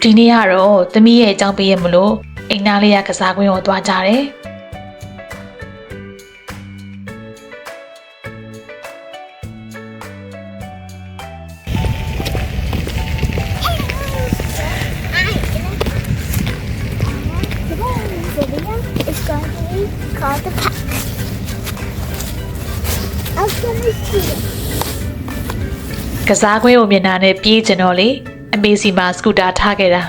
ဒီနေ့ကတော့သမီးရဲ့အကြောင်းပေးရမလို့အိမ်သားလေးကကစားကွင်းကိုသွားကြတယ်ကစားကွင်းကိုမျက်နှာနဲ့ပြေးကျင်တော့လေအမေစီမှာစကူတာထားခဲ့တာ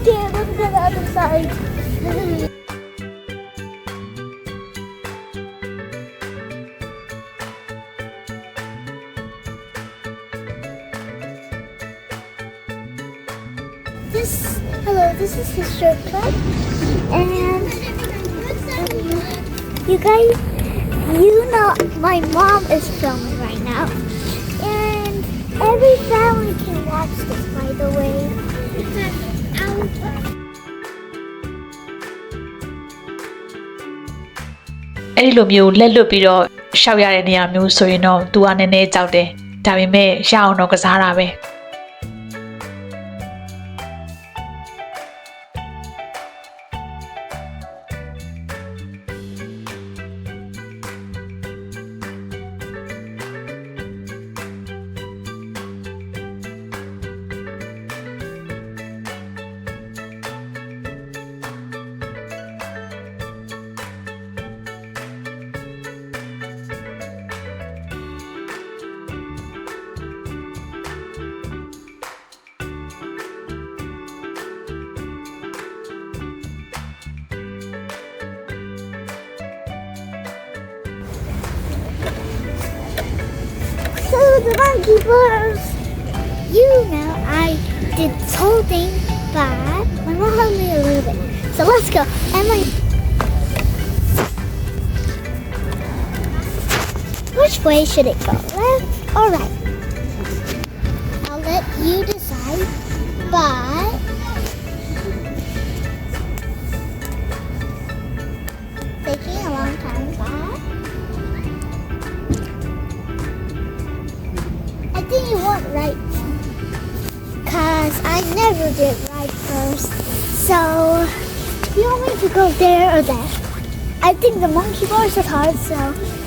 Stand on the other side. Hello, this is the strip club, and you guys, you know my mom is filming right now, and every family can watch this, by the way. Because အဲ့ဒီလိုမျိုးလက်လွတ်ပြီးတော့ရှောက်ရတဲ့နေရာမျိုးဆိုရင်တော့ तू ကနည်းနည်းကြောက်တယ်ဒါပေမဲ့ရအောင်တော့ကစားတာပဲSo the monkey bars. You know, I did this whole thing, but my mom helped me a little bit. So let's go. Which way should it go? Left or right? I'll let you decide, but taking a long time, but I think you want right, cause I never did right first. So you want me to go there or there? I think the monkey bars is hard, so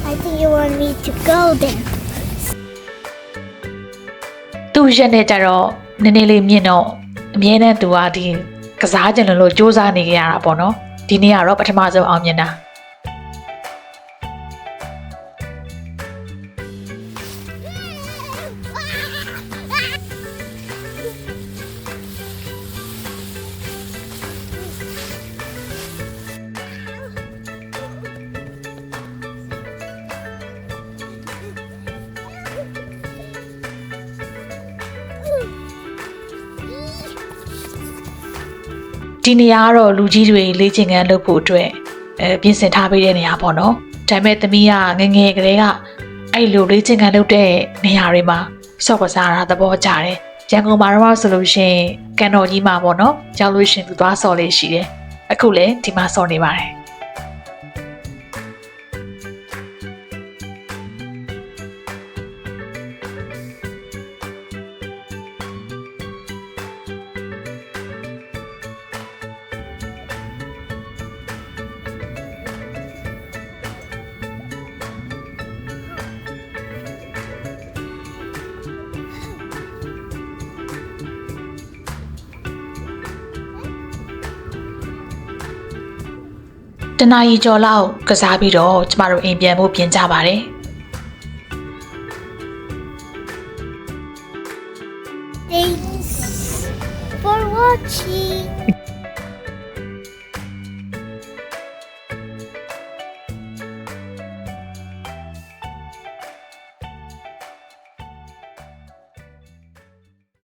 I think you want me to go there. သူ့ရက်နဲ့ကြတော့နည်းနည်းလေးမြင့်တော့အမြဲတမ်း तू ကဒီကစားကြလို့စူးစမ်းနေကြရတာပေါ့နော်ဒီနေ့ကတော့ပထမဆုံးအောင်မြင်တာဒီနေရာကတော့လူကြီးတွေလေ့ကျင့်ခန်းလုပ်ဖို့အတွက်ပြင်ဆင်ထားပေးတဲ့နေရာပေါ့နော်ဒါပေမဲ့သမီးကငငယ်ကလေးကအဲ့လိုလေ့ကျင့်ခန်းလုပ်တဲ့နေရာတွေမှာဆော့ကစားတာသဘောကျတယ်ရန်ကုန်မှာတော့ဆိုလို့ရှိရင်ကန်တော်ကြီးမှာပေါ့နော်ကြောက်လို့ရှိရင်သူသွားဆော့လေးရှိတယ်အခုလည်းဒီမှာဆော့နေပါတယ်တနာရီကျော်လောက်ကစားပြီးတော့ကျမတို့အိမ်ပြန်ဖို့ပြင်ကြပါတယ် Thanks for watching.